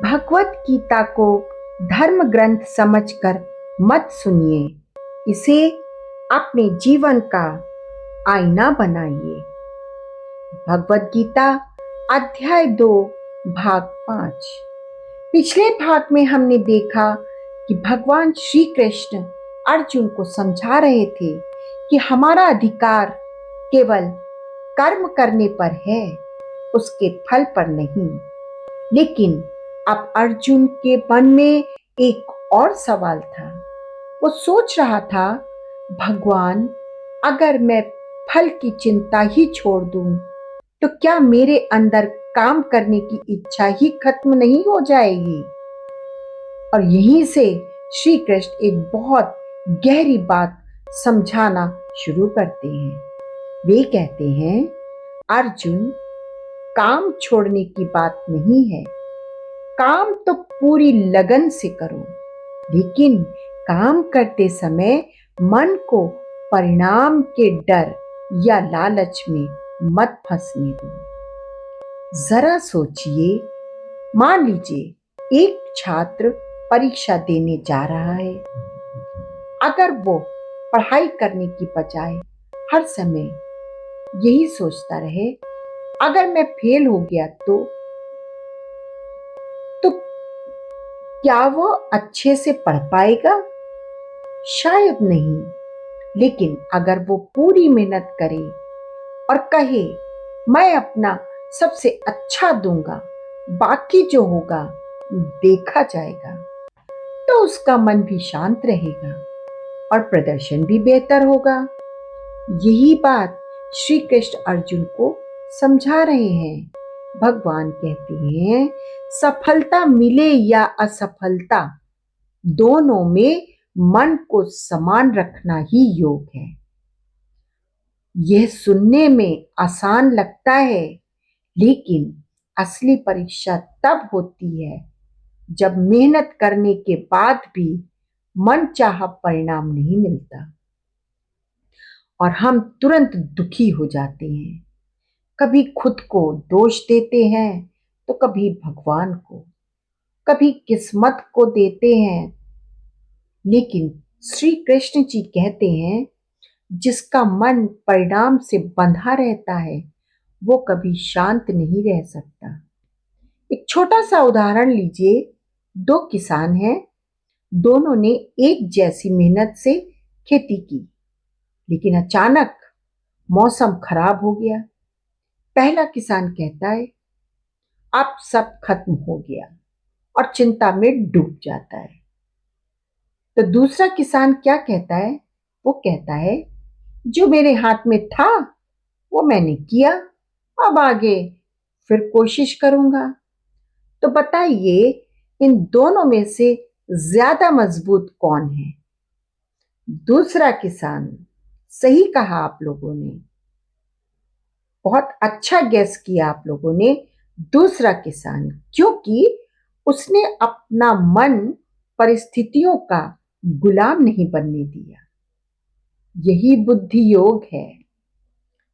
भगवत गीता को धर्म ग्रंथ समझकर मत सुनिए, इसे अपने जीवन का आईना बनाइए। भगवत गीता अध्याय 2 भाग 5। पिछले भाग में हमने देखा कि भगवान श्री कृष्ण अर्जुन को समझा रहे थे कि हमारा अधिकार केवल कर्म करने पर है, उसके फल पर नहीं। लेकिन अब अर्जुन के मन में एक और सवाल था। वो सोच रहा था, भगवान, अगर मैं फल की चिंता ही छोड़ दूं, तो क्या मेरे अंदर काम करने की इच्छा ही खत्म नहीं हो जाएगी? और यहीं से श्री कृष्ण एक बहुत गहरी बात समझाना शुरू करते हैं। वे कहते हैं, अर्जुन, काम छोड़ने की बात नहीं है। काम तो पूरी लगन से करो, लेकिन काम करते समय मन को परिणाम के डर या लालच में मत फंसने दो। जरा सोचिए, मान लीजिए एक छात्र परीक्षा देने जा रहा है। अगर वो पढ़ाई करने की बजाय हर समय यही सोचता रहे, अगर मैं फेल हो गया तो क्या वो अच्छे से पढ़ पाएगा? शायद नहीं। लेकिन अगर वो पूरी मेहनत करे और कहे, मैं अपना सबसे अच्छा दूंगा, बाकी जो होगा देखा जाएगा, तो उसका मन भी शांत रहेगा और प्रदर्शन भी बेहतर होगा। यही बात श्री कृष्ण अर्जुन को समझा रहे हैं। भगवान कहते हैं, सफलता मिले या असफलता, दोनों में मन को समान रखना ही योग है। यह सुनने में आसान लगता है, लेकिन असली परीक्षा तब होती है जब मेहनत करने के बाद भी मनचाहा परिणाम नहीं मिलता और हम तुरंत दुखी हो जाते हैं। कभी खुद को दोष देते हैं तो कभी भगवान को, कभी किस्मत को देते हैं। लेकिन श्री कृष्ण जी कहते हैं, जिसका मन परिणाम से बंधा रहता है, वो कभी शांत नहीं रह सकता। एक छोटा सा उदाहरण लीजिए। 2 किसान हैं, दोनों ने एक जैसी मेहनत से खेती की, लेकिन अचानक मौसम खराब हो गया। पहला किसान कहता है, अब सब खत्म हो गया, और चिंता में डूब जाता है। तो दूसरा किसान क्या कहता है? वो कहता है, जो मेरे हाथ में था वो मैंने किया, अब आगे फिर कोशिश करूंगा। तो बताइए, इन दोनों में से ज्यादा मजबूत कौन है? दूसरा किसान। सही कहा आप लोगों ने, बहुत अच्छा गैस किया आप लोगों ने। दूसरा किसान, क्योंकि उसने अपना मन परिस्थितियों का गुलाम नहीं बनने दिया। यही बुद्धि योग है।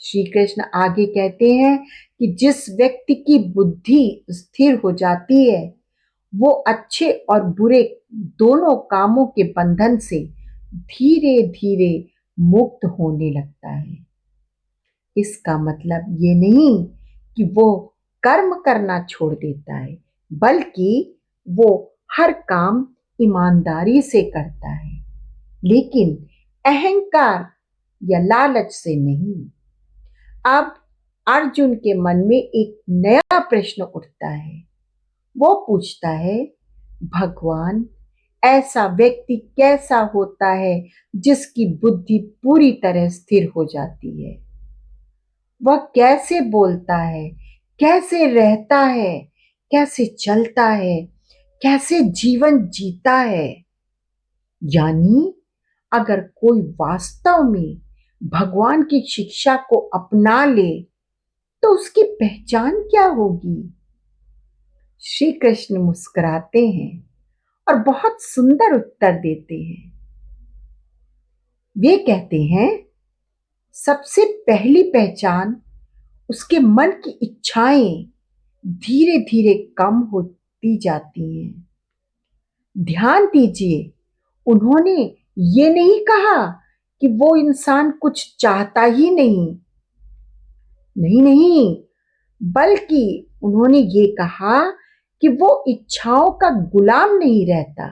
श्री कृष्ण आगे कहते हैं कि जिस व्यक्ति की बुद्धि स्थिर हो जाती है, वो अच्छे और बुरे दोनों कामों के बंधन से धीरे धीरे मुक्त होने लगता है। इसका मतलब ये नहीं कि वो कर्म करना छोड़ देता है, बल्कि वो हर काम ईमानदारी से करता है, लेकिन अहंकार या लालच से नहीं। अब अर्जुन के मन में एक नया प्रश्न उठता है। वो पूछता है, भगवान, ऐसा व्यक्ति कैसा होता है जिसकी बुद्धि पूरी तरह स्थिर हो जाती है? वह कैसे बोलता है, कैसे रहता है, कैसे चलता है, कैसे जीवन जीता है? यानी अगर कोई वास्तव में भगवान की शिक्षा को अपना ले, तो उसकी पहचान क्या होगी? श्री कृष्ण मुस्कुराते हैं और बहुत सुंदर उत्तर देते हैं। वे कहते हैं, सबसे पहली पहचान उसके मन की इच्छाएं धीरे धीरे कम हो बढ़ती जाती हैं। ध्यान दीजिए, उन्होंने ये नहीं कहा कि वो इंसान कुछ चाहता ही नहीं, नहीं नहीं, बल्कि उन्होंने ये कहा कि वो इच्छाओं का गुलाम नहीं रहता।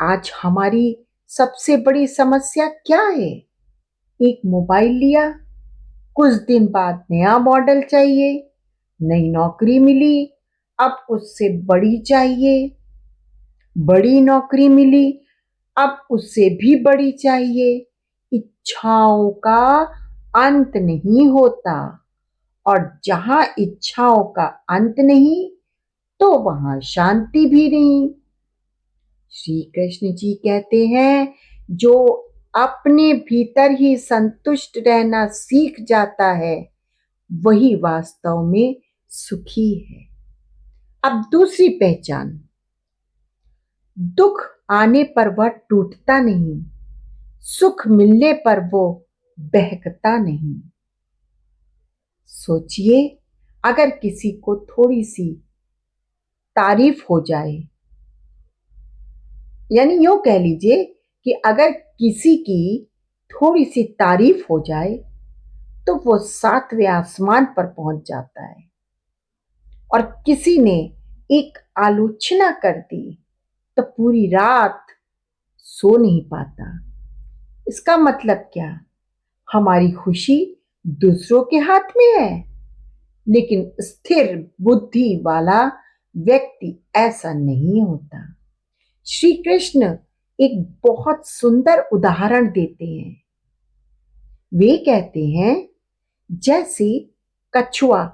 आज हमारी सबसे बड़ी समस्या क्या है? एक मोबाइल लिया, कुछ दिन बाद नया मॉडल चाहिए, नई नौकरी मिली, अब उससे बड़ी चाहिए, बड़ी नौकरी मिली, अब उससे भी बड़ी चाहिए। इच्छाओं का अंत नहीं होता, और जहां इच्छाओं का अंत नहीं, तो वहां शांति भी नहीं। श्री कृष्ण जी कहते हैं, जो अपने भीतर ही संतुष्ट रहना सीख जाता है, वही वास्तव में सुखी है। अब दूसरी पहचान, दुख आने पर वह टूटता नहीं, सुख मिलने पर वो बहकता नहीं। सोचिए, अगर किसी को थोड़ी सी तारीफ हो जाए, यानी यूं कह लीजिए कि अगर किसी की थोड़ी सी तारीफ हो जाए तो वो 7वें आसमान पर पहुंच जाता है, और किसी ने एक आलोचना कर दी तो पूरी रात सो नहीं पाता। इसका मतलब क्या? हमारी खुशी दूसरों के हाथ में है, लेकिन स्थिर बुद्धि वाला व्यक्ति ऐसा नहीं होता। श्री कृष्ण एक बहुत सुंदर उदाहरण देते हैं। वे कहते हैं, जैसे कछुआ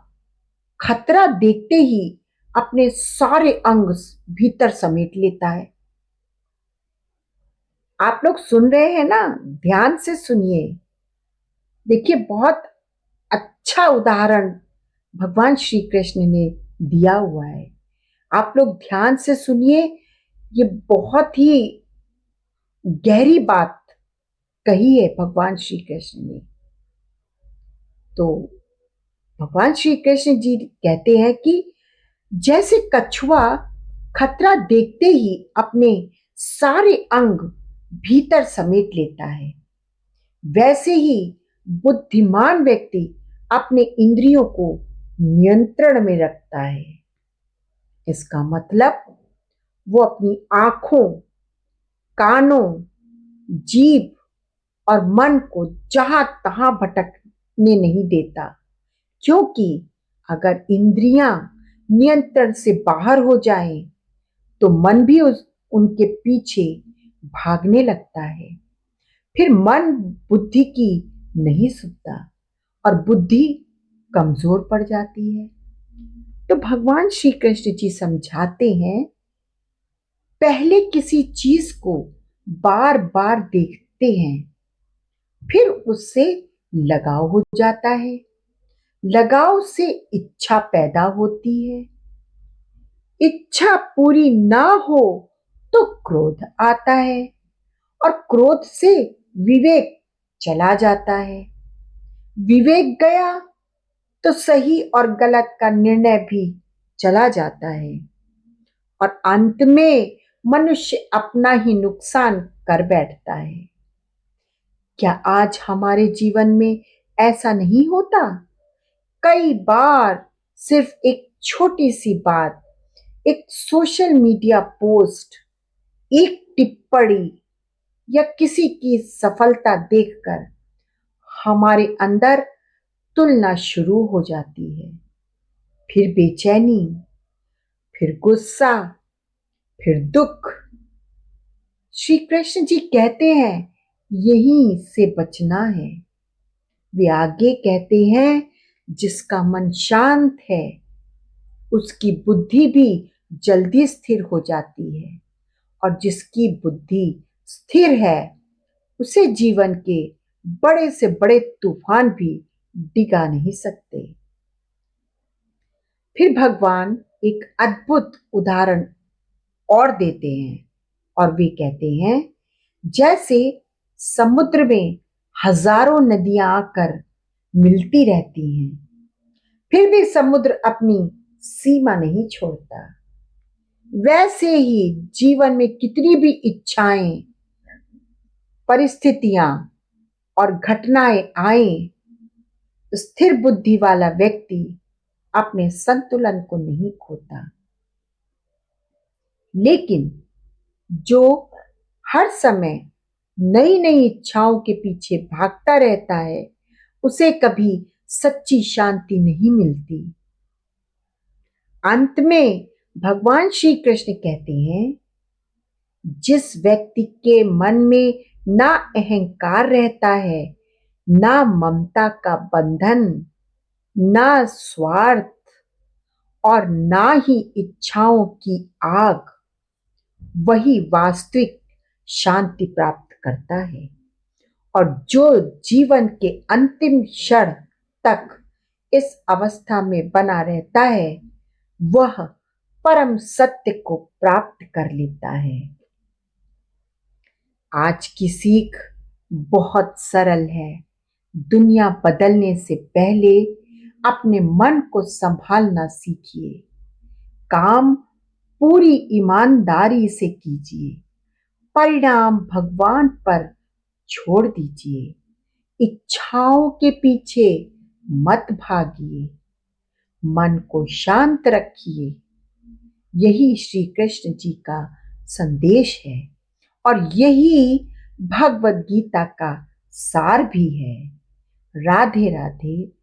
खतरा देखते ही अपने सारे अंग भीतर समेट लेता है। आप लोग सुन रहे हैं ना? ध्यान से सुनिए। देखिए, बहुत अच्छा उदाहरण भगवान श्री कृष्ण ने दिया हुआ है। आप लोग ध्यान से सुनिए, ये बहुत ही गहरी बात कही है भगवान श्री कृष्ण ने। तो भगवान श्री कृष्ण जी कहते हैं कि जैसे कछुआ खतरा देखते ही अपने सारे अंग भीतर समेट लेता है, वैसे ही बुद्धिमान व्यक्ति अपने इंद्रियों को नियंत्रण में रखता है। इसका मतलब वो अपनी आंखों, कानों, जीभ और मन को जहां तहां भटकने नहीं देता, क्योंकि अगर इंद्रियां नियंत्रण से बाहर हो जाएं, तो मन भी उनके पीछे भागने लगता है। फिर मन बुद्धि की नहीं सुनता और बुद्धि कमजोर पड़ जाती है। तो भगवान श्री कृष्ण जी समझाते हैं, पहले किसी चीज को बार बार देखते हैं, फिर उससे लगाव हो जाता है, लगाव से इच्छा पैदा होती है, इच्छा पूरी ना हो तो क्रोध आता है, और क्रोध से विवेक चला जाता है, विवेक गया तो सही और गलत का निर्णय भी चला जाता है, और अंत में मनुष्य अपना ही नुकसान कर बैठता है। क्या आज हमारे जीवन में ऐसा नहीं होता? कई बार सिर्फ एक छोटी सी बात, एक सोशल मीडिया पोस्ट, एक टिप्पणी या किसी की सफलता देखकर हमारे अंदर तुलना शुरू हो जाती है। फिर बेचैनी, फिर गुस्सा, फिर दुख। श्री कृष्ण जी कहते हैं, यहीं से बचना है। वे आगे कहते हैं, जिसका मन शांत है उसकी बुद्धि भी जल्दी स्थिर हो जाती है, और जिसकी बुद्धि स्थिर है उसे जीवन के बड़े से बड़े तूफान भी डिगा नहीं सकते। फिर भगवान एक अद्भुत उदाहरण और देते हैं, और वे कहते हैं, जैसे समुद्र में हजारों नदियां आकर मिलती रहती हैं, फिर भी समुद्र अपनी सीमा नहीं छोड़ता। वैसे ही जीवन में कितनी भी इच्छाएं, परिस्थितियां और घटनाएं आए, स्थिर बुद्धि वाला व्यक्ति अपने संतुलन को नहीं खोता। लेकिन जो हर समय नई नई इच्छाओं के पीछे भागता रहता है, उसे कभी सच्ची शांति नहीं मिलती। अंत में भगवान श्री कृष्ण कहते हैं, जिस व्यक्ति के मन में ना अहंकार रहता है, ना ममता का बंधन, ना स्वार्थ और ना ही इच्छाओं की आग, वही वास्तविक शांति प्राप्त करता है। और जो जीवन के अंतिम क्षण तक इस अवस्था में बना रहता है, वह परम सत्य को प्राप्त कर लेता है। आज की सीख बहुत सरल है। दुनिया बदलने से पहले अपने मन को संभालना सीखिए। काम पूरी ईमानदारी से कीजिए। परिणाम भगवान पर छोड़ दीजिए। इच्छाओं के पीछे मत भागिए। मन को शांत रखिए। यही श्री कृष्ण जी का संदेश है और यही भगवद गीता का सार भी है। राधे राधे।